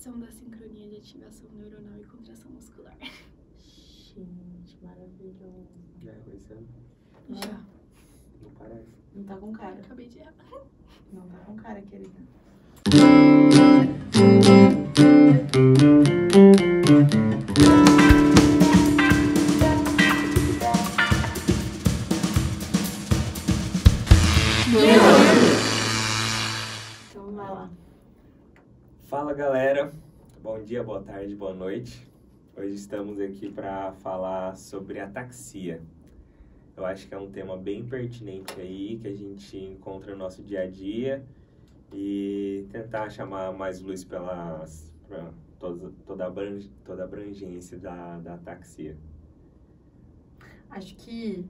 Inversão da sincronia de ativação neuronal e contração muscular. Gente, maravilhoso. Já é conhecendo? Já. Não parece. Não tá com cara. Acabei de errar. Não tá com cara, querida. Então vai lá. Fala, galera. Bom dia, boa tarde, boa noite. Hoje estamos aqui para falar sobre ataxia. Eu acho que é um tema bem pertinente aí, que a gente encontra no nosso dia a dia e tentar chamar mais luz para toda a abrangência da ataxia. Acho que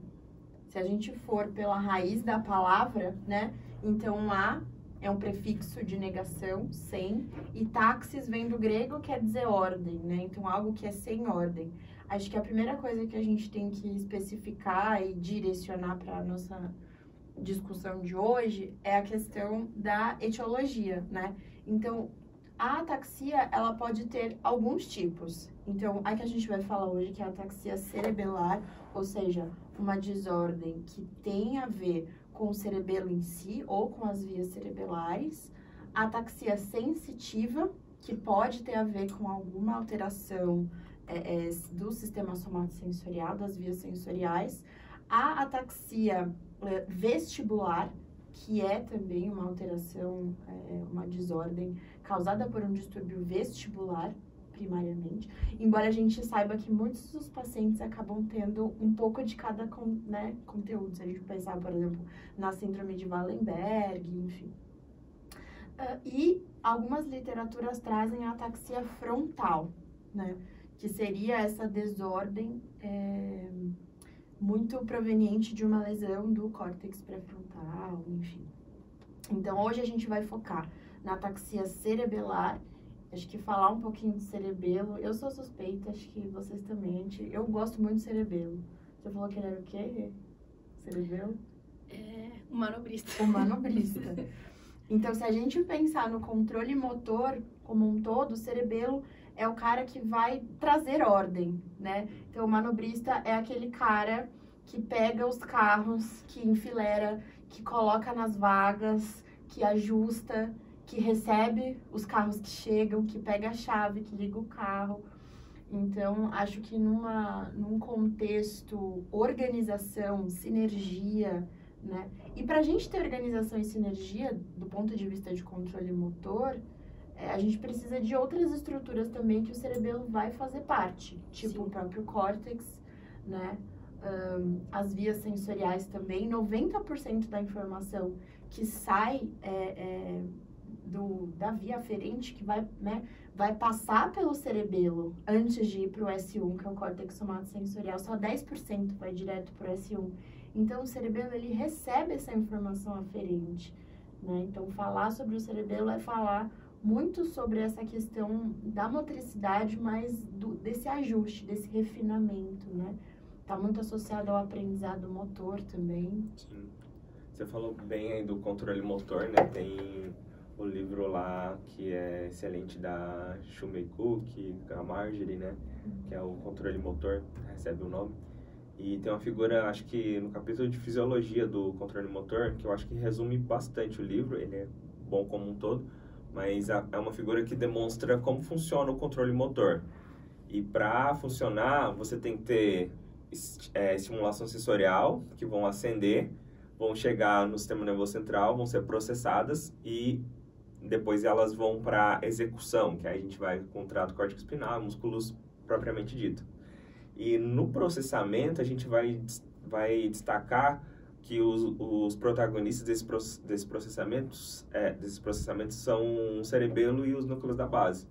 se a gente for pela raiz da palavra, né? Então, a é um prefixo de negação, sem, e taxis vem do grego, quer dizer ordem, né? Então, algo que é sem ordem. Acho que a primeira coisa que a gente tem que especificar e direcionar para a nossa discussão de hoje é a questão da etiologia, né? Então, a ataxia, ela pode ter alguns tipos. Então, a que a gente vai falar hoje, que é a ataxia cerebelar, ou seja, uma desordem que tem a ver com o cerebelo em si ou com as vias cerebelares. A ataxia sensitiva, que pode ter a ver com alguma alteração do sistema somatosensorial, das vias sensoriais. A ataxia vestibular, que é também uma alteração, uma desordem causada por um distúrbio vestibular, primariamente. Embora a gente saiba que muitos dos pacientes acabam tendo um pouco de cada conteúdo. Se a gente pensar, por exemplo, na síndrome de Wallenberg, enfim. E algumas literaturas trazem a ataxia frontal, né? Que seria essa desordem muito proveniente de uma lesão do córtex pré-frontal, enfim. Então, hoje a gente vai focar na ataxia cerebelar. Acho que falar um pouquinho de cerebelo, eu sou suspeita, acho que vocês também. Eu gosto muito de cerebelo. Você falou que ele era o quê? Cerebelo? O manobrista. O manobrista. Então, se a gente pensar no controle motor como um todo, o cerebelo é o cara que vai trazer ordem, né? Então, o manobrista é aquele cara que pega os carros, que enfileira, que coloca nas vagas, que ajusta, que recebe os carros que chegam, que pega a chave, que liga o carro. Então, acho que num contexto organização, sinergia, né? E para a gente ter organização e sinergia, do ponto de vista de controle motor, a gente precisa de outras estruturas também que o cerebelo vai fazer parte, tipo o próprio córtex, né? As vias sensoriais também. 90% da informação que sai da via aferente, que vai passar pelo cerebelo antes de ir para o S1, que é o córtex somatosensorial, só 10% vai direto para o S1. Então, o cerebelo, ele recebe essa informação aferente, né? Então, falar sobre o cerebelo é falar muito sobre essa questão da motricidade, mas desse ajuste, desse refinamento, né? Está muito associado ao aprendizado motor também. Sim. Você falou bem aí do controle motor, né? Tem o livro lá que é excelente da Shumei Cook, a Marjorie, né? Que é o controle motor, recebe o nome. E tem uma figura, acho que no capítulo de fisiologia do controle motor, que eu acho que resume bastante o livro, ele é bom como um todo, mas é uma figura que demonstra como funciona o controle motor. E para funcionar, você tem que ter estimulação sensorial, que vão acender, vão chegar no sistema nervoso central, vão ser processadas e depois elas vão para execução, que aí a gente vai com o trato córtex espinal, músculos propriamente dito. E no processamento, a gente vai destacar que os protagonistas desses processamentos são o cerebelo e os núcleos da base.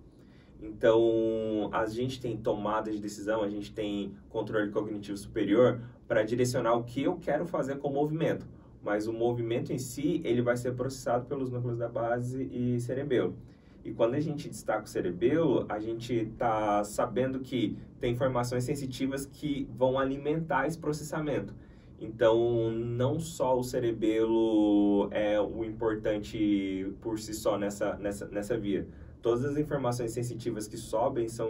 Então, a gente tem tomada de decisão, a gente tem controle cognitivo superior para direcionar o que eu quero fazer com o movimento. Mas o movimento em si, ele vai ser processado pelos núcleos da base e cerebelo. E quando a gente destaca o cerebelo, a gente está sabendo que tem informações sensitivas que vão alimentar esse processamento. Então, não só o cerebelo é o importante por si só nessa via. todas as informações sensitivas que sobem são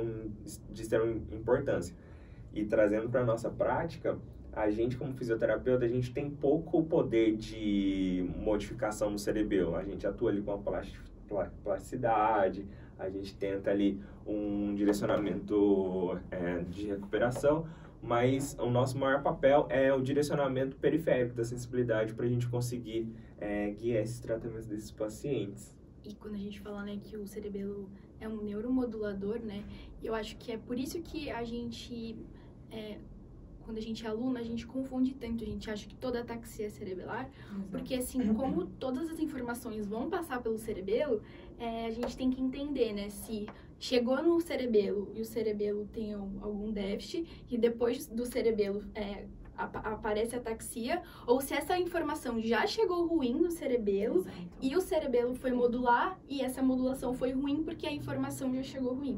de extrema importância. E trazendo para a nossa prática, a gente, como fisioterapeuta, a gente tem pouco poder de modificação no cerebelo. A gente atua ali com a plasticidade, a gente tenta ali um direcionamento de recuperação, mas o nosso maior papel é o direcionamento periférico da sensibilidade para a gente conseguir guiar esses tratamentos desses pacientes. E quando a gente fala, né, que o cerebelo é um neuromodulador, né, eu acho que é por isso que a gente, quando a gente é aluno, a gente confunde tanto, a gente acha que toda ataxia é cerebelar, porque assim, como todas as informações vão passar pelo cerebelo, a gente tem que entender, né, se chegou no cerebelo e o cerebelo tem algum déficit, e depois do cerebelo aparece a ataxia, ou se essa informação já chegou ruim no cerebelo. Exato. E o cerebelo foi modular e essa modulação foi ruim porque a informação já chegou ruim.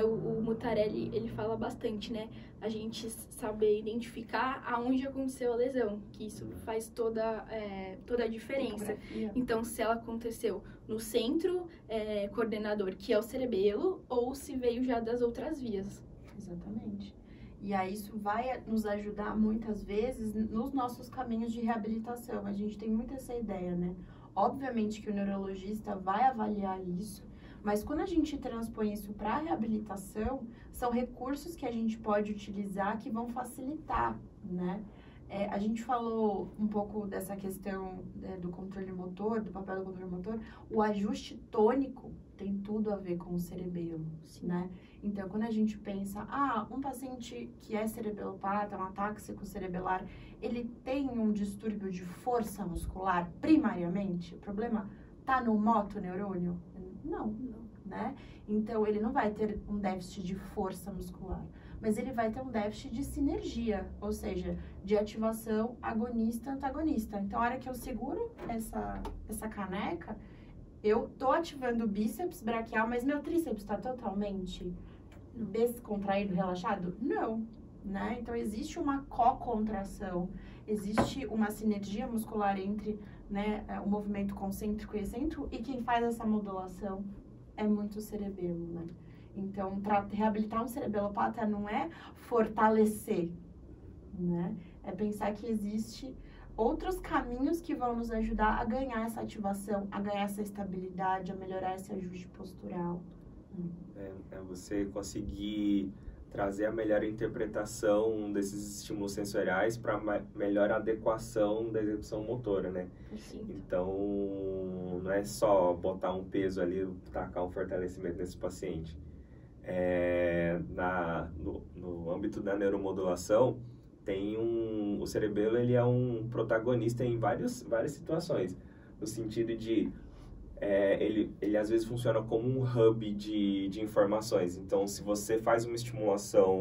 O Mutarelli, ele fala bastante, né? A gente saber identificar aonde aconteceu a lesão, que isso faz toda a diferença. Então, se ela aconteceu no centro coordenador, que é o cerebelo, ou se veio já das outras vias. Exatamente. E aí isso vai nos ajudar muitas vezes nos nossos caminhos de reabilitação. A gente tem muito essa ideia, né? Obviamente que o neurologista vai avaliar isso, mas quando a gente transpõe isso para a reabilitação, são recursos que a gente pode utilizar que vão facilitar, né? A gente falou um pouco dessa questão do controle motor, do papel do controle motor. O ajuste tônico tem tudo a ver com o cerebelo, né? Então, quando a gente pensa, um paciente que é cerebelopata, um atáxico cerebelar, ele tem um distúrbio de força muscular, primariamente? O problema está no motoneurônio? Não, né? Então, ele não vai ter um déficit de força muscular, mas ele vai ter um déficit de sinergia, ou seja, de ativação agonista-antagonista. Então, a hora que eu seguro essa caneca, eu tô ativando o bíceps braquial, mas meu tríceps está totalmente descontraído, relaxado? Não, né? Então, existe uma co-contração, existe uma sinergia muscular entre, né, o movimento concêntrico e excêntrico, e quem faz essa modulação é muito o cerebelo, né? Então, para reabilitar um cerebelopata não é fortalecer, né? É pensar que existe outros caminhos que vão nos ajudar a ganhar essa ativação, a ganhar essa estabilidade, a melhorar esse ajuste postural. É você conseguir trazer a melhor interpretação desses estímulos sensoriais para melhor adequação da execução motora, né? Sim. Então, não é só botar um peso ali, tacar um fortalecimento nesse paciente. No âmbito da neuromodulação, o cerebelo, ele é um protagonista em várias situações, no sentido de ele às vezes funciona como um hub de informações. Então, se você faz uma estimulação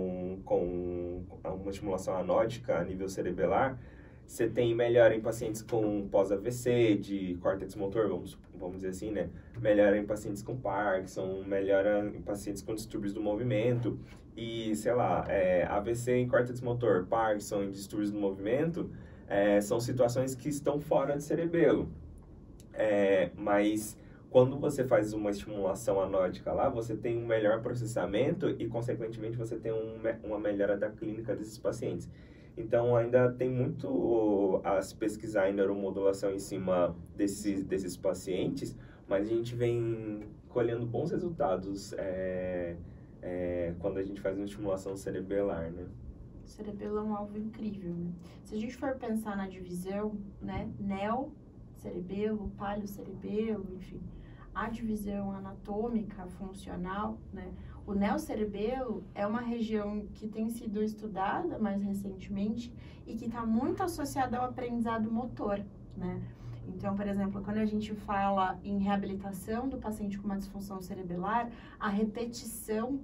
anódica a nível cerebelar, você tem melhora em pacientes com pós-AVC, de córtex motor, vamos dizer assim, né? Melhora em pacientes com Parkinson, melhora em pacientes com distúrbios do movimento. E, sei lá, AVC em córtex motor, Parkinson em distúrbios do movimento, são situações que estão fora do cerebelo. Mas quando você faz uma estimulação anódica lá, você tem um melhor processamento e, consequentemente, você tem uma melhora da clínica desses pacientes. Então, ainda tem muito a se pesquisar em neuromodulação em cima desses pacientes, mas a gente vem colhendo bons resultados quando a gente faz uma estimulação cerebelar, né? O cerebelo é um alvo incrível, né? Se a gente for pensar na divisão, né, neo-cerebelo, palio-cerebelo, enfim, a divisão anatômica, funcional, né? O neocerebelo é uma região que tem sido estudada mais recentemente e que está muito associada ao aprendizado motor, né? Então, por exemplo, quando a gente fala em reabilitação do paciente com uma disfunção cerebelar, a repetição,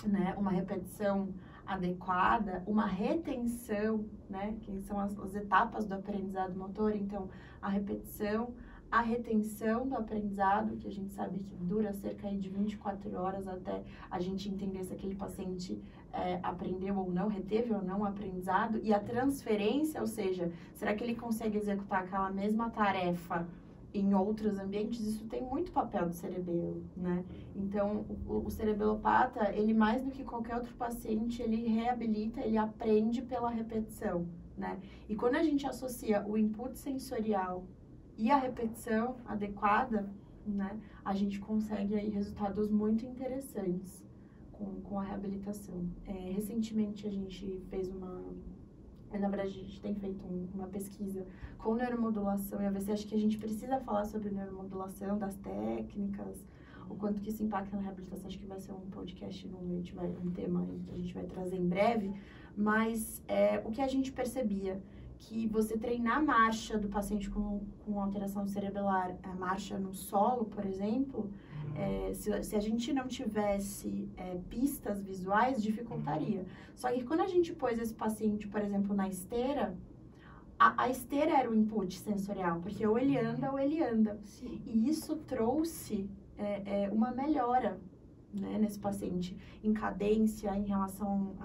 né? Uma repetição adequada, uma retenção, né? Que são as etapas do aprendizado motor. Então, a repetição, a retenção do aprendizado, que a gente sabe que dura cerca de 24 horas até a gente entender se aquele paciente aprendeu ou não, reteve ou não o aprendizado, e a transferência, ou seja, será que ele consegue executar aquela mesma tarefa em outros ambientes, isso tem muito papel do cerebelo, né? Então, o cerebelopata, ele mais do que qualquer outro paciente, ele reabilita, ele aprende pela repetição, né? E quando a gente associa o input sensorial e a repetição adequada, né, a gente consegue aí resultados muito interessantes com a reabilitação. Recentemente, a gente fez na verdade, a gente tem feito uma pesquisa com neuromodulação e a AVC. Acho que a gente precisa falar sobre neuromodulação, das técnicas, o quanto que isso impacta na reabilitação. Acho que vai ser um podcast, um tema que a gente vai trazer em breve. Mas o que a gente percebia, que você treinar a marcha do paciente com alteração cerebelar, a marcha no solo, por exemplo, se a gente não tivesse pistas visuais, dificultaria. Só que quando a gente pôs esse paciente, por exemplo, na esteira, a esteira era o input sensorial, porque ou ele anda ou ele anda. Sim. E isso trouxe uma melhora, né, nesse paciente, em cadência, em relação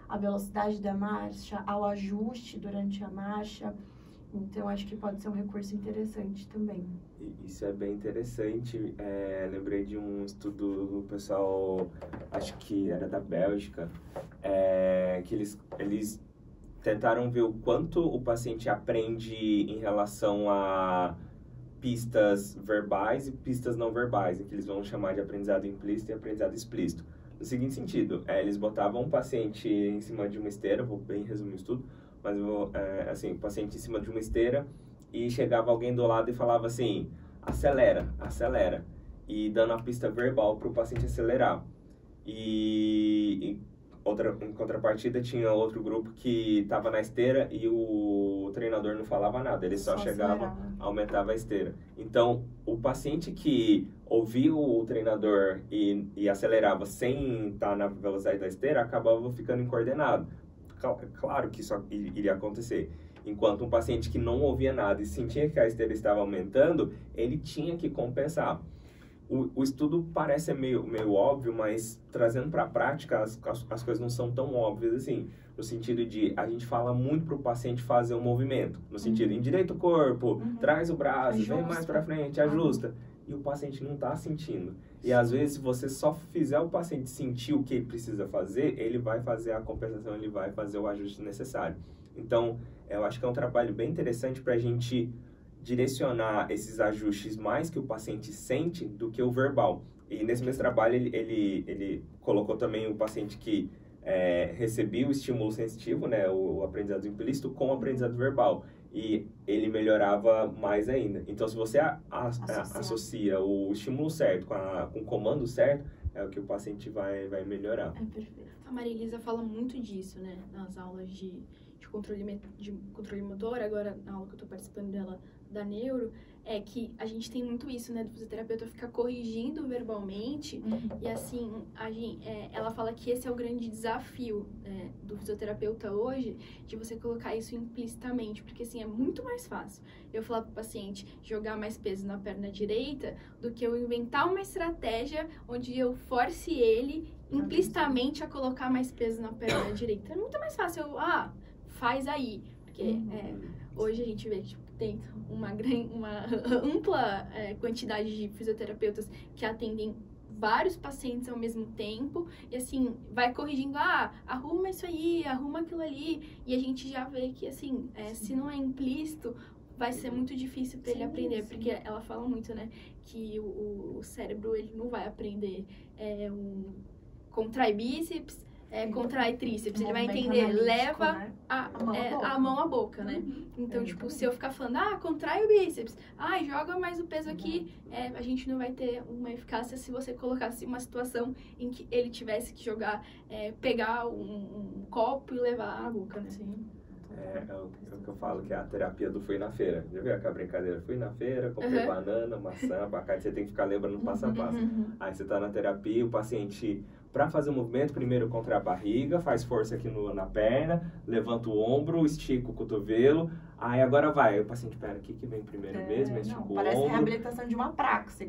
à velocidade da marcha, ao ajuste durante a marcha. Então, acho que pode ser um recurso interessante também. Isso é bem interessante. Lembrei de um estudo do pessoal, acho que era da Bélgica, que eles tentaram ver o quanto o paciente aprende em relação a pistas verbais e pistas não verbais, que eles vão chamar de aprendizado implícito e aprendizado explícito. No seguinte sentido, eles botavam um paciente em cima de uma esteira, vou bem resumir isso tudo, mas assim, o paciente em cima de uma esteira e chegava alguém do lado e falava assim, acelera, acelera, e dando a pista verbal para o paciente acelerar. Em contrapartida, tinha outro grupo que estava na esteira e o treinador não falava nada, ele só chegava, aumentava a esteira. Então, o paciente que ouvia o treinador e acelerava sem estar na velocidade da esteira, acabava ficando incoordenado. Claro que isso iria acontecer. Enquanto um paciente que não ouvia nada e sentia que a esteira estava aumentando, ele tinha que compensar. O estudo parece meio óbvio, mas trazendo para a prática, as coisas não são tão óbvias assim. No sentido de, a gente fala muito para o paciente fazer um movimento. No sentido, endireita o corpo, traz o braço, vem mais para frente, ajusta. E o paciente não está sentindo. E às vezes, se você só fizer o paciente sentir o que ele precisa fazer, ele vai fazer a compensação, ele vai fazer o ajuste necessário. Então, eu acho que é um trabalho bem interessante para a gente direcionar esses ajustes mais que o paciente sente do que o verbal. E nesse mesmo trabalho, ele colocou também o paciente que recebia o estímulo sensitivo, né, o aprendizado implícito, com o aprendizado verbal. E ele melhorava mais ainda. Então, se você associa o estímulo certo com o comando certo, é o que o paciente vai melhorar. É perfeito. A Maria Elisa fala muito disso, né? Nas aulas de controle motor, agora na aula que eu estou participando dela, da neuro, é que a gente tem muito isso, né, do fisioterapeuta ficar corrigindo verbalmente, e assim, ela fala que esse é o grande desafio do fisioterapeuta hoje, de você colocar isso implicitamente, porque assim, é muito mais fácil eu falar pro paciente jogar mais peso na perna direita, do que eu inventar uma estratégia onde eu force ele implicitamente a colocar mais peso na perna direita. É muito mais fácil faz aí, porque hoje a gente vê que tem uma ampla quantidade de fisioterapeutas que atendem vários pacientes ao mesmo tempo, e assim, vai corrigindo, arruma isso aí, arruma aquilo ali, e a gente já vê que, assim, se não é implícito, vai ser muito difícil para ele aprender, porque ela fala muito, né, que o cérebro, ele não vai aprender contrai bíceps, contrai tríceps, ele vai entender, leva, né? a mão à boca, né? Então, tipo, se eu ficar falando, contrai o bíceps, joga mais o peso aqui, a gente não vai ter uma eficácia se você colocasse uma situação em que ele tivesse que jogar, pegar um copo e levar à boca, né? Sim. É o que eu falo, que é a terapia do fui na feira. Já viu aquela brincadeira? Fui na feira, comprei banana, maçã, abacate, você tem que ficar lembrando passo a passo. Aí você tá na terapia, o paciente, para fazer o movimento, primeiro contra a barriga, faz força aqui na perna, levanta o ombro, estica o cotovelo, aí agora vai. Aí o paciente, pera, o que vem primeiro mesmo? Estica o ombro. Parece a reabilitação de uma praxe.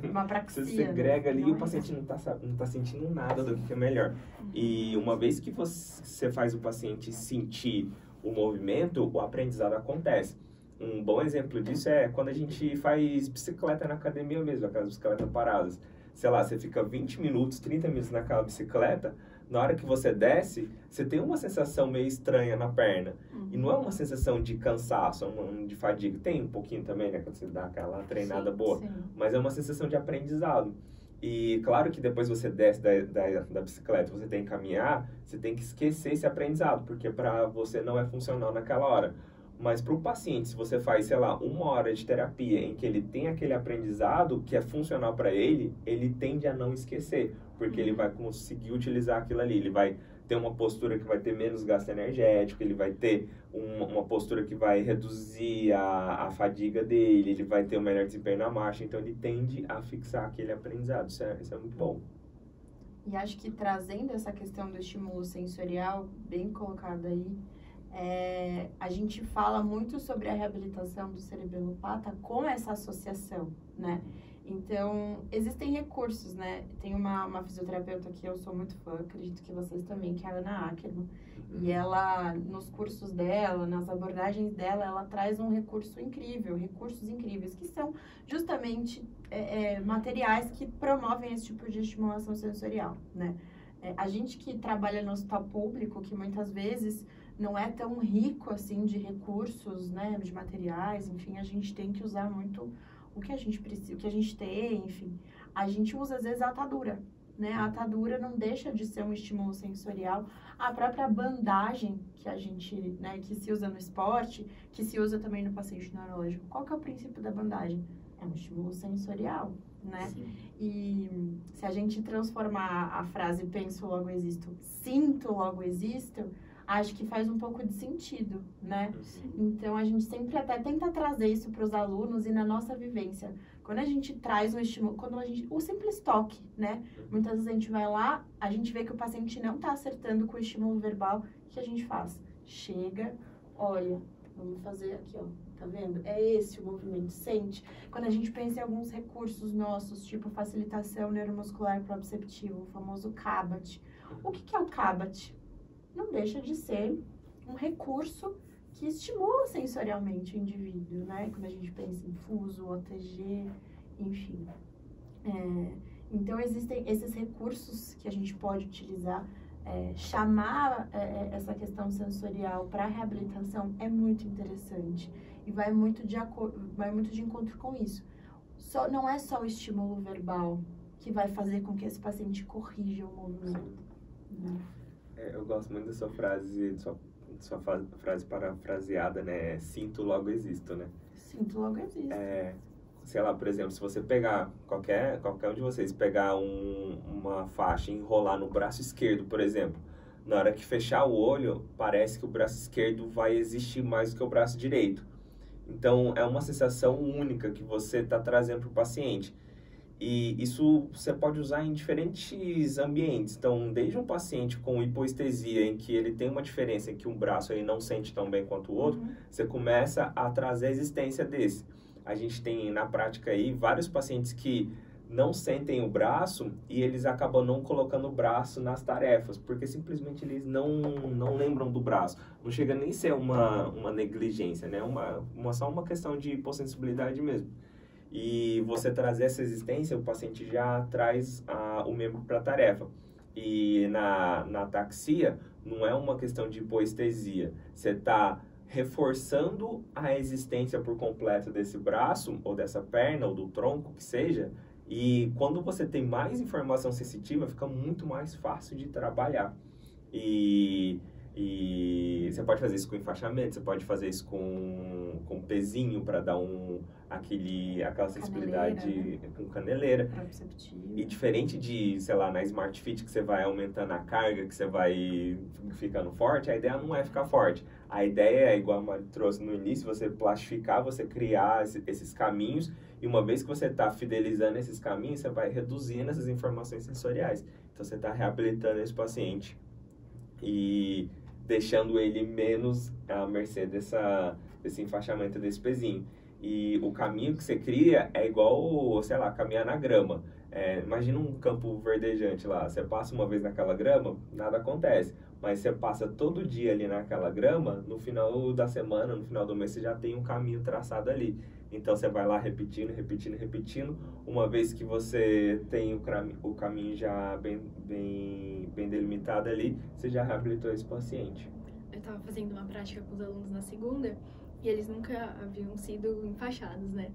Uma praxia. Você segrega ali e o paciente não tá sentindo nada do que é melhor. E uma vez que você faz o paciente sentir o movimento, o aprendizado acontece. Um bom exemplo disso é quando a gente faz bicicleta na academia mesmo, aquelas bicicletas paradas. Sei lá, você fica 20 minutos, 30 minutos naquela bicicleta, na hora que você desce, você tem uma sensação meio estranha na perna. E não é uma sensação de cansaço, de fadiga. Tem um pouquinho também, né, quando você dá aquela treinada boa. Sim. Mas é uma sensação de aprendizado. E claro que depois você desce da bicicleta, você tem que caminhar, você tem que esquecer esse aprendizado, porque para você não é funcional naquela hora. Mas para o paciente, se você faz, sei lá, 1 hora de terapia em que ele tem aquele aprendizado que é funcional para ele, ele tende a não esquecer, porque ele vai conseguir utilizar aquilo ali. Ele vai ter uma postura que vai ter menos gasto energético, ele vai ter uma postura que vai reduzir a fadiga dele, ele vai ter um melhor desempenho na marcha, então ele tende a fixar aquele aprendizado. Isso é muito bom. E acho que trazendo essa questão do estímulo sensorial, bem colocado aí, a gente fala muito sobre a reabilitação do cerebelopata com essa associação, né? Então, existem recursos, né? Tem uma fisioterapeuta que eu sou muito fã, acredito que vocês também, que é a Ana Ackerman. E ela, nos cursos dela, nas abordagens dela, ela traz um recurso incrível, recursos incríveis, que são justamente materiais que promovem esse tipo de estimulação sensorial, né? A gente que trabalha no hospital público, que muitas vezes não é tão rico, assim, de recursos, né? De materiais, enfim, a gente tem que usar muito o que a gente precisa, o que a gente tem, enfim. A gente usa, às vezes, a atadura, né? A atadura não deixa de ser um estímulo sensorial. A própria bandagem que a gente, né, que se usa no esporte, que se usa também no paciente neurológico. Qual que é o princípio da bandagem? É um estímulo sensorial, né? Sim. E se a gente transformar a frase penso, logo existo, sinto, logo existo, acho que faz um pouco de sentido, né? Sim. Então, a gente sempre até tenta trazer isso para os alunos e na nossa vivência. Quando a gente traz um estímulo, o simples toque, né? Muitas vezes a gente vai lá, a gente vê que o paciente não está acertando com o estímulo verbal, o que a gente faz? Chega, olha, vamos fazer aqui, ó, tá vendo? É esse o movimento, sente. Quando a gente pensa em alguns recursos nossos, tipo facilitação neuromuscular proprioceptiva, o famoso CABAT. O que é o CABAT? Não deixa de ser um recurso que estimula sensorialmente o indivíduo, né? Quando a gente pensa em fuso, OTG, enfim. Então, existem esses recursos que a gente pode utilizar. Chamar essa questão sensorial para a reabilitação é muito interessante e vai muito de encontro com isso. Não é só o estímulo verbal que vai fazer com que esse paciente corrija o movimento, né? Eu gosto muito da sua frase, sua frase parafraseada, né? Sinto, logo existo, né? Sinto, logo existo. Sei lá, por exemplo, se você pegar, qualquer um de vocês, pegar uma faixa e enrolar no braço esquerdo, por exemplo, na hora que fechar o olho, parece que o braço esquerdo vai existir mais do que o braço direito. Então, é uma sensação única que você está trazendo para o paciente. E isso você pode usar em diferentes ambientes. Então, desde um paciente com hipoestesia, em que ele tem uma diferença, em que um braço ele não sente tão bem quanto o outro, você começa a trazer a existência desse. A gente tem, na prática aí, vários pacientes que não sentem o braço e eles acabam não colocando o braço nas tarefas, porque simplesmente eles não lembram do braço. Não chega nem a ser uma negligência, né? Só uma questão de hipossensibilidade mesmo. E você trazer essa existência, o paciente já traz o membro para a tarefa. E na ataxia, não é uma questão de hipoestesia. Você está reforçando a existência por completo desse braço, ou dessa perna, ou do tronco, que seja. E quando você tem mais informação sensitiva, fica muito mais fácil de trabalhar. E você pode fazer isso com enfaixamento, você pode fazer isso com pezinho para dar aquela sensibilidade, com caneleira. E diferente de, sei lá, na Smart Fit, que você vai aumentando a carga, que você vai ficando forte, a ideia não é ficar forte. A ideia é, igual a Mari trouxe no início, você plastificar, você criar esses caminhos, e uma vez que você está fidelizando esses caminhos, você vai reduzindo essas informações sensoriais. Então, você está reabilitando esse paciente e deixando ele menos à mercê desse enfaixamento desse pezinho. E o caminho que você cria é igual, sei lá, caminhar na grama. Imagina um campo verdejante lá, você passa uma vez naquela grama, nada acontece. Mas você passa todo dia ali naquela grama, no final da semana, no final do mês, você já tem um caminho traçado ali. Então, você vai lá repetindo, repetindo, repetindo. Uma vez que você tem o caminho já bem delimitado ali, você já reabilitou esse paciente. Eu estava fazendo uma prática com os alunos na segunda e eles nunca haviam sido enfaixados, né?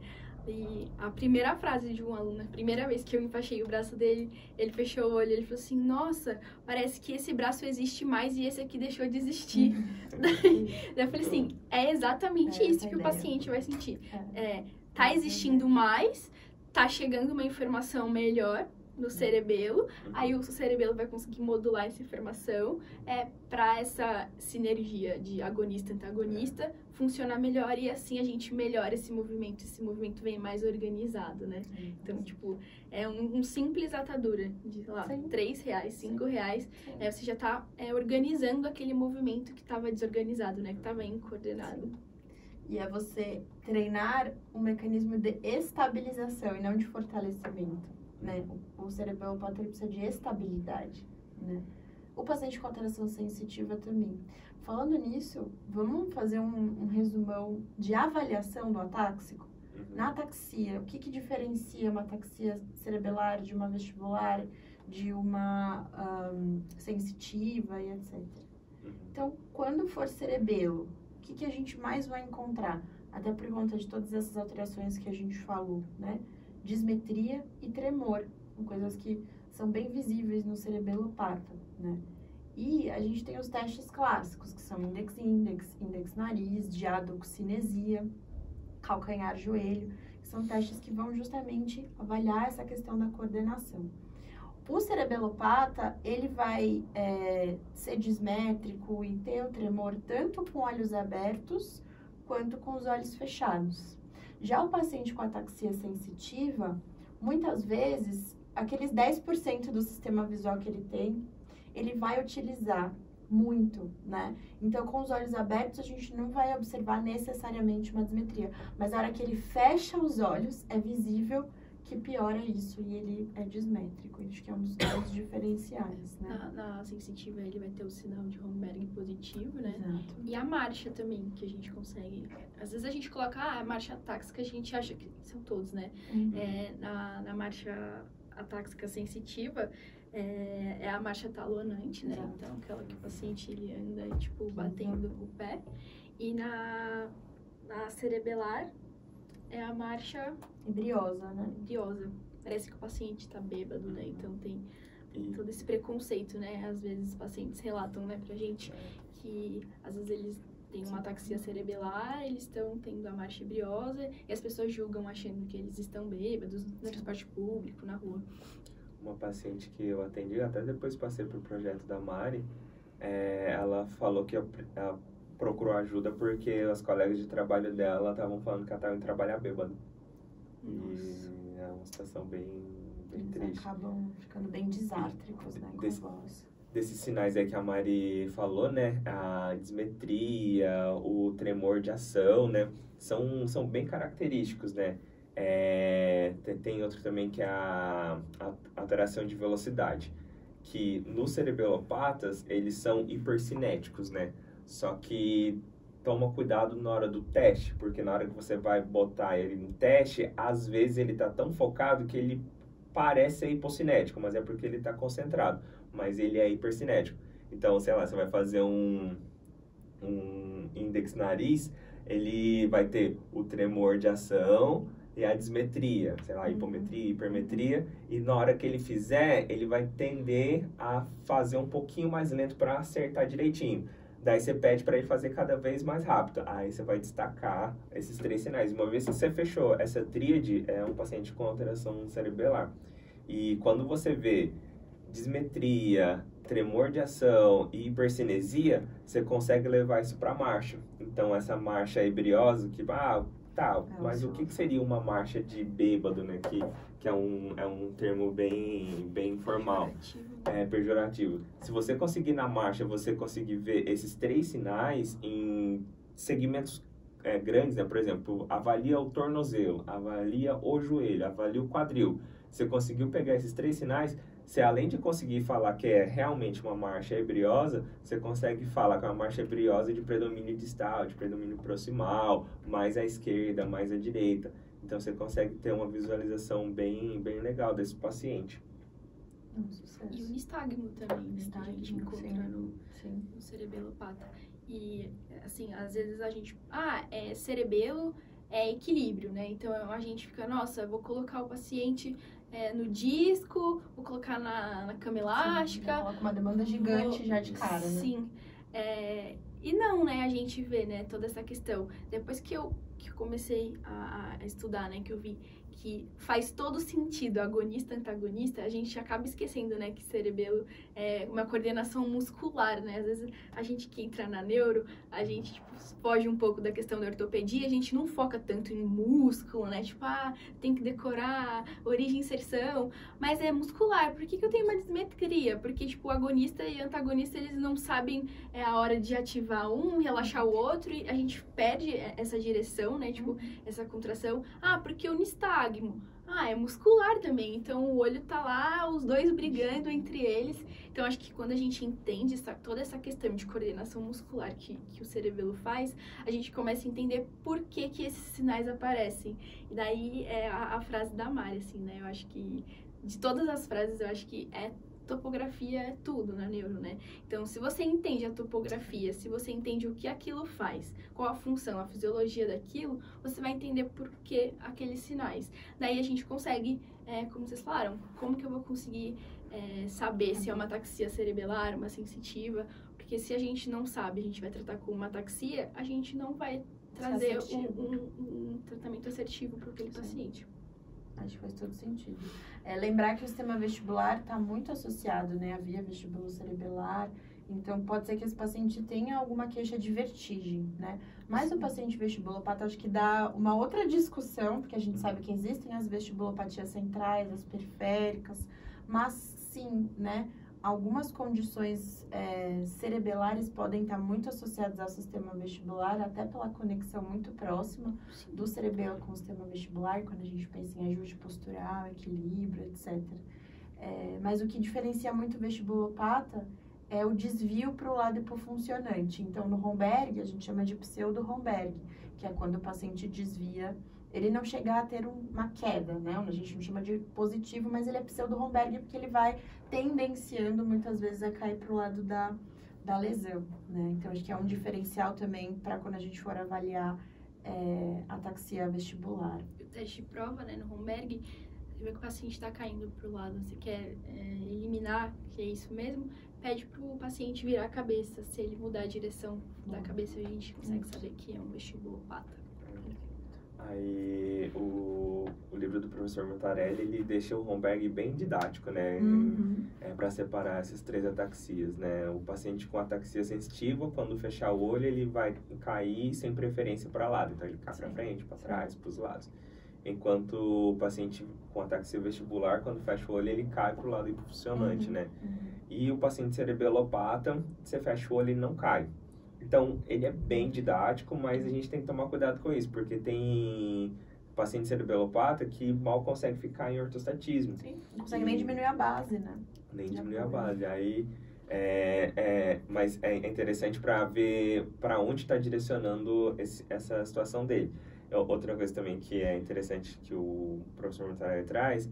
E a primeira frase de um aluno, a primeira vez que eu enfaixei o braço dele, ele fechou o olho, ele falou assim, nossa, parece que esse braço existe mais e esse aqui deixou de existir. Daí eu falei assim, é exatamente isso que o paciente vai sentir. Tá existindo mais, tá chegando uma informação melhor no cerebelo, aí o cerebelo vai conseguir modular essa informação para essa sinergia de agonista-antagonista funcionar melhor e assim a gente melhora esse movimento vem mais organizado, né? Então, tipo, é um simples atadura de, sei lá, R$3, R$5, você já tá organizando aquele movimento que estava desorganizado, né? Que estava incoordenado. Sim. E é você treinar um mecanismo de estabilização e não de fortalecimento, né? O cerebelopata precisa de estabilidade, né? O paciente com alteração sensitiva também. Falando nisso, vamos fazer um resumão de avaliação do atáxico? Na ataxia, o que diferencia uma ataxia cerebelar de uma vestibular, de uma sensitiva e etc. Então, quando for cerebelo, o que a gente mais vai encontrar? Até por conta de todas essas alterações que a gente falou, né? Dismetria e tremor, são coisas que são bem visíveis no cerebelopata, né? E a gente tem os testes clássicos, que são index-nariz, diadoxinesia, calcanhar-joelho, que são testes que vão justamente avaliar essa questão da coordenação. O cerebelopata, ele vai ser dismétrico e ter o tremor tanto com olhos abertos quanto com os olhos fechados. Já o paciente com ataxia sensitiva, muitas vezes, aqueles 10% do sistema visual que ele tem, ele vai utilizar muito, né? Então, com os olhos abertos, a gente não vai observar necessariamente uma dismetria. Mas na hora que ele fecha os olhos, é visível que piora isso e ele é dismétrico. Acho que é um dos grandes diferenciais, né? Na sensitiva, ele vai ter o sinal de Romberg positivo, né? Exato. E a marcha também, que a gente consegue... Às vezes a gente coloca a marcha atáxica, a gente acha que são todos, né? Na marcha atáxica sensitiva, é a marcha talonante, né? Exato. Então, aquela que o paciente ele anda, tipo, batendo o pé. E na cerebelar, é a marcha... Briosa, né? Briosa. Parece que o paciente tá bêbado, né? Então, tem todo esse preconceito, né? Às vezes, os pacientes relatam, né, pra gente que, às vezes, eles têm uma ataxia cerebelar, eles estão tendo a marcha briosa e as pessoas julgam achando que eles estão bêbados no transporte público, na rua. Uma paciente que eu atendi, até depois passei pro projeto da Mari, ela falou que ela procurou ajuda porque os colegas de trabalho dela estavam falando que ela estava indo trabalhar bêbada. E é uma situação bem triste. Acabam ficando bem disártricos, né? Com voz. Desses sinais aí que a Mari falou, né? A dismetria, o tremor de ação, né? São bem característicos, né? Tem outro também que é a alteração de velocidade. Que nos cerebelopatas, eles são hipercinéticos, né? Só que toma cuidado na hora do teste, porque na hora que você vai botar ele no teste, às vezes ele tá tão focado que ele parece ser hipocinético, mas é porque ele tá concentrado, mas ele é hipercinético. Então, sei lá, você vai fazer um index-nariz, ele vai ter o tremor de ação e a dismetria, sei lá, hipometria, hipermetria, e na hora que ele fizer, ele vai tender a fazer um pouquinho mais lento para acertar direitinho. Daí você pede para ele fazer cada vez mais rápido. Aí você vai destacar esses 3 sinais. Uma vez que você fechou essa tríade, é um paciente com alteração cerebelar. E quando você vê dismetria, tremor de ação e hipercinesia, você consegue levar isso para marcha. Então, essa marcha ebriosa, que mas o que seria uma marcha de bêbado, né? Que é um termo bem informal. Pejorativo. Se você conseguir na marcha, você conseguir ver esses 3 sinais em segmentos grandes, né? Por exemplo, avalia o tornozelo, avalia o joelho, avalia o quadril. Você conseguiu pegar esses 3 sinais, você além de conseguir falar que é realmente uma marcha ebriosa, você consegue falar que é uma marcha ebriosa de predomínio distal, de predomínio proximal, mais à esquerda, mais à direita. Então, você consegue ter uma visualização bem legal desse paciente. E o nistagmo também, né? Que a gente encontra no cerebelopata. E, assim, às vezes a gente... cerebelo é equilíbrio, né? Então, a gente fica, nossa, vou colocar o paciente no disco, vou colocar na cama elástica. Coloca uma demanda gigante já de cara, né? Sim. E não, né? A gente vê, né? Toda essa questão. Depois que eu comecei a estudar, né? Que eu vi que faz todo sentido agonista-antagonista, a gente acaba esquecendo, né? Que cerebelo é uma coordenação muscular, né? Às vezes a gente que entra na neuro, a gente, tipo, foge um pouco da questão da ortopedia, a gente não foca tanto em músculo, né? Tipo, tem que decorar origem e inserção, mas é muscular. Por que eu tenho uma dismetria? Porque, tipo, o agonista e antagonista, eles não sabem a hora de ativar um, relaxar o outro, e a gente perde essa direção, né? Tipo, essa contração. Porque o nistagmo. É muscular também, então o olho tá lá, os dois brigando entre eles. Então, acho que quando a gente entende toda essa questão de coordenação muscular que o cerebelo faz, a gente começa a entender por que esses sinais aparecem. E daí é a frase da Mari, assim, né? Eu acho que, de todas as frases, eu acho que topografia é tudo na neuro, né? Então, se você entende a topografia, se você entende o que aquilo faz, qual a função, a fisiologia daquilo, você vai entender por que aqueles sinais. Daí a gente consegue, como vocês falaram, como que eu vou conseguir saber se é uma ataxia cerebelar, uma sensitiva? Porque se a gente não sabe, a gente vai tratar com uma ataxia, a gente não vai trazer um tratamento assertivo para aquele paciente. Acho que faz todo sentido. Lembrar que o sistema vestibular está muito associado, né, à via vestibulocerebelar. Então, pode ser que esse paciente tenha alguma queixa de vertigem, né? Mas o paciente vestibulopata, acho que dá uma outra discussão, porque a gente sabe que existem as vestibulopatias centrais, as periféricas, mas sim, né? Algumas condições cerebelares podem estar muito associadas ao sistema vestibular, até pela conexão muito próxima do cerebelo com o sistema vestibular, quando a gente pensa em ajuste postural, equilíbrio, etc. Mas o que diferencia muito o vestibulopata é o desvio para o lado hipofuncionante. Então, no Romberg, a gente chama de pseudo-Romberg, que é quando o paciente desvia. Ele não chega a ter uma queda, né? A gente não chama de positivo, mas ele é pseudo-Romberg porque ele vai tendenciando muitas vezes a cair para o lado da lesão, né? Então, acho que é um diferencial também para quando a gente for avaliar ataxia vestibular. O teste de prova, né, no Romberg, você vê que o paciente está caindo para o lado, você quer eliminar, que é isso mesmo, pede para o paciente virar a cabeça. Se ele mudar a direção da cabeça, a gente consegue saber que é um vestibulopata. Aí, o livro do professor Mutarelli, ele deixa o Romberg bem didático, né? Para separar essas 3 ataxias, né? O paciente com ataxia sensitiva, quando fechar o olho, ele vai cair sem preferência para lado. Então, ele cai para frente, para trás, para os lados. Enquanto o paciente com ataxia vestibular, quando fecha o olho, ele cai para o lado hipofuncionante, né? E o paciente cerebelopata, você fecha o olho e não cai. Então, ele é bem didático, mas a gente tem que tomar cuidado com isso, porque tem paciente cerebelopata que mal consegue ficar em ortostatismo. Sim, não consegue nem diminuir a base, né? Nem diminuir a base. Aí, mas é interessante para ver para onde está direcionando essa situação dele. Outra coisa também que é interessante que o professor Montarelli traz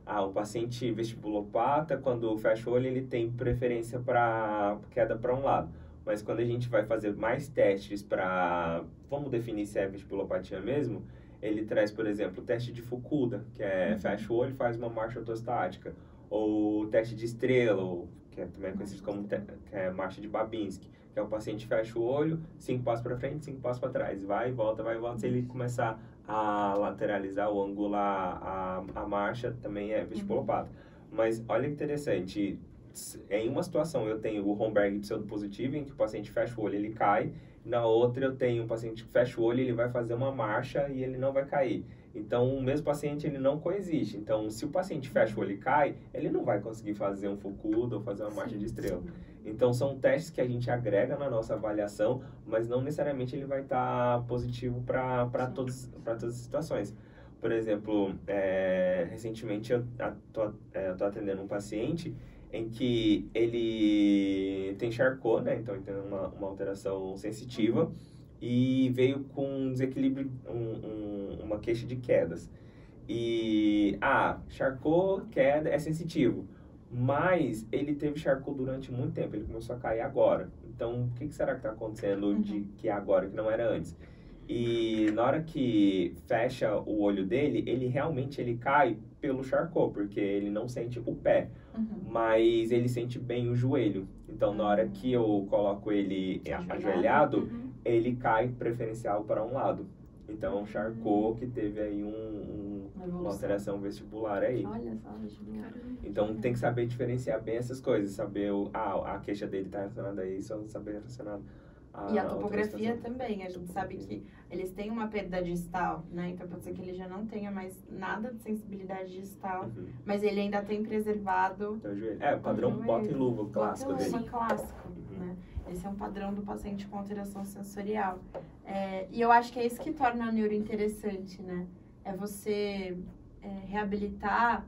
o paciente vestibulopata, quando fecha o olho, ele tem preferência para queda para um lado. Mas quando a gente vai fazer mais testes vamos definir se é vestibulopatia mesmo, ele traz, por exemplo, o teste de Fukuda, que é fecha o olho e faz uma marcha ortostática. Ou o teste de estrela, que é também conhecido como que é marcha de Babinski, que é o paciente fecha o olho, 5 passos para frente, 5 passos para trás, vai e volta. Se ele começar a lateralizar ou angular a marcha, também é vestibulopata. Mas olha que interessante, em uma situação eu tenho o Romberg pseudopositivo, em que o paciente fecha o olho e ele cai. Na outra eu tenho um paciente que fecha o olho e ele vai fazer uma marcha e ele não vai cair. Então, o mesmo paciente, ele não coexiste. Então, se o paciente fecha o olho e cai, ele não vai conseguir fazer um Fukuda ou fazer uma marcha de estrela. Então, são testes que a gente agrega na nossa avaliação, mas não necessariamente ele vai estar positivo para todas as situações. Por exemplo, recentemente eu tô atendendo um paciente em que ele tem Charcot, né? Então ele tem uma alteração sensitiva e veio com um desequilíbrio, uma queixa de quedas. E, Charcot, queda, é sensitivo. Mas ele teve Charcot durante muito tempo, ele começou a cair agora. Então, o que será que está acontecendo de que é agora, que não era antes? E na hora que fecha o olho dele, ele cai pelo Charcot, porque ele não sente o pé, mas ele sente bem o joelho. Então, na hora que eu coloco ele ajoelhado, ele cai preferencial para um lado. Então, Charcot que teve aí uma alteração vestibular aí. Olha só, vestibular. Então, tem que saber diferenciar bem essas coisas, saber a queixa dele está relacionada a isso, ou saber relacionado e a topografia também, a gente sabe que eles têm uma perda distal, né? Então pode ser que ele já não tenha mais nada de sensibilidade distal, mas ele ainda tem preservado... o padrão bota e luva clássico dele. Clássico, né? Esse é um padrão do paciente com alteração sensorial. E eu acho que é isso que torna a neuro interessante, né? É você reabilitar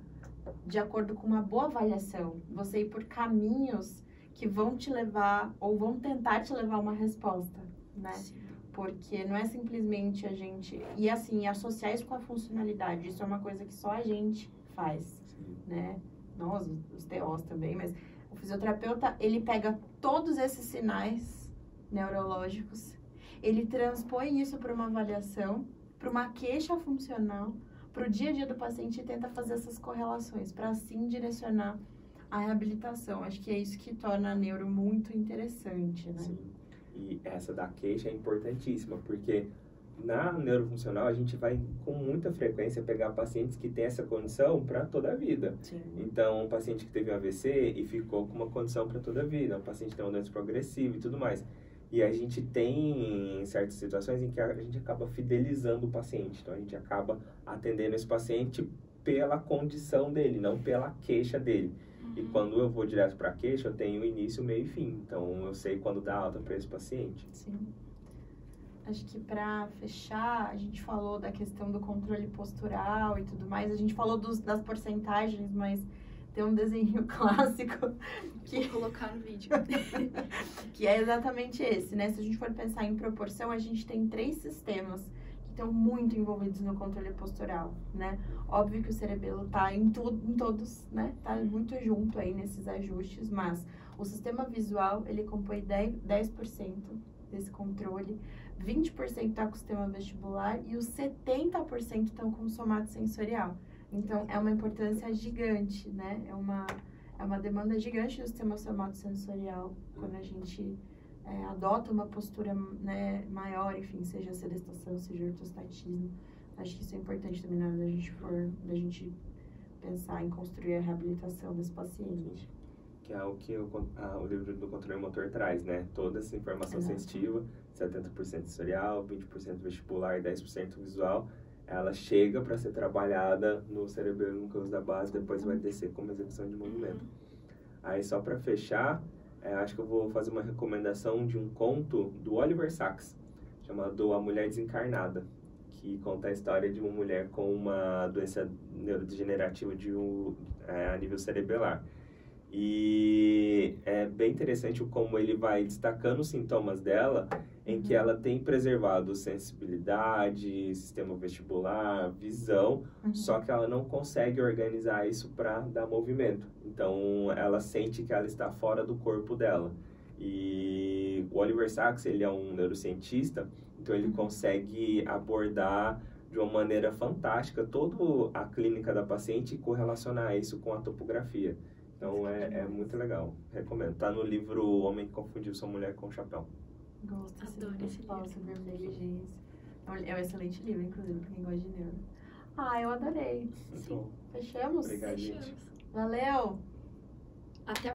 de acordo com uma boa avaliação, você ir por caminhos que vão te levar, ou vão tentar te levar a uma resposta, né? Sim. Porque não é simplesmente a gente... E assim, associar isso com a funcionalidade, isso é uma coisa que só a gente faz, né? Nós, os TOs também, mas o fisioterapeuta, ele pega todos esses sinais neurológicos, ele transpõe isso para uma avaliação, para uma queixa funcional, para o dia a dia do paciente e tenta fazer essas correlações, para assim direcionar a reabilitação. Acho que é isso que torna a neuro muito interessante, né? Sim. E essa da queixa é importantíssima, porque na neurofuncional a gente vai com muita frequência pegar pacientes que têm essa condição para toda a vida. Sim. Então, um paciente que teve um AVC e ficou com uma condição para toda a vida, um paciente que tem uma doença progressiva e tudo mais. E a gente tem certas situações em que a gente acaba fidelizando o paciente. Então, a gente acaba atendendo esse paciente pela condição dele, não pela queixa dele. E quando eu vou direto para a queixa, eu tenho início, meio e fim. Então, eu sei quando dá alta para esse paciente. Sim. Acho que para fechar, a gente falou da questão do controle postural e tudo mais. A gente falou das porcentagens, mas tem um desenho clássico que... Vou colocar no vídeo. que é exatamente esse, né? Se a gente for pensar em proporção, a gente tem 3 sistemas estão muito envolvidos no controle postural, né? Óbvio que o cerebelo tá em todos, né? Tá muito junto aí nesses ajustes, mas o sistema visual, ele compõe 10% desse controle, 20% tá com o sistema vestibular e os 70% estão com o somato sensorial. Então, é uma importância gigante, né? É uma demanda gigante do sistema somatosensorial quando a gente adota uma postura, né, maior, enfim, seja sedestação, seja ortostatismo. Acho que isso é importante também na hora da gente pensar em construir a reabilitação desse paciente. Que é o que o livro do controle motor traz, né? Toda essa informação sensitiva, 70% sensorial, 20% vestibular e 10% visual, ela chega para ser trabalhada no cerebelo núcleo da base, depois vai descer como execução de movimento. Aí, só para fechar, acho que eu vou fazer uma recomendação de um conto do Oliver Sacks, chamado A Mulher Desencarnada, que conta a história de uma mulher com uma doença neurodegenerativa a nível cerebelar. E é bem interessante como ele vai destacando os sintomas dela, em que ela tem preservado sensibilidade, sistema vestibular, visão, só que ela não consegue organizar isso para dar movimento. Então, ela sente que ela está fora do corpo dela. E o Oliver Sacks, ele é um neurocientista, então ele consegue abordar de uma maneira fantástica toda a clínica da paciente e correlacionar isso com a topografia. Então, é muito legal. Recomendo. Tá no livro O Homem que Confundiu Sua Mulher com o Chapéu. Gosto Adoro esse livro. Sobre negligência. É um excelente livro, inclusive, pra quem gosta de neuro. Eu adorei. Sim. Fechamos? Obrigado, gente. Valeu! Até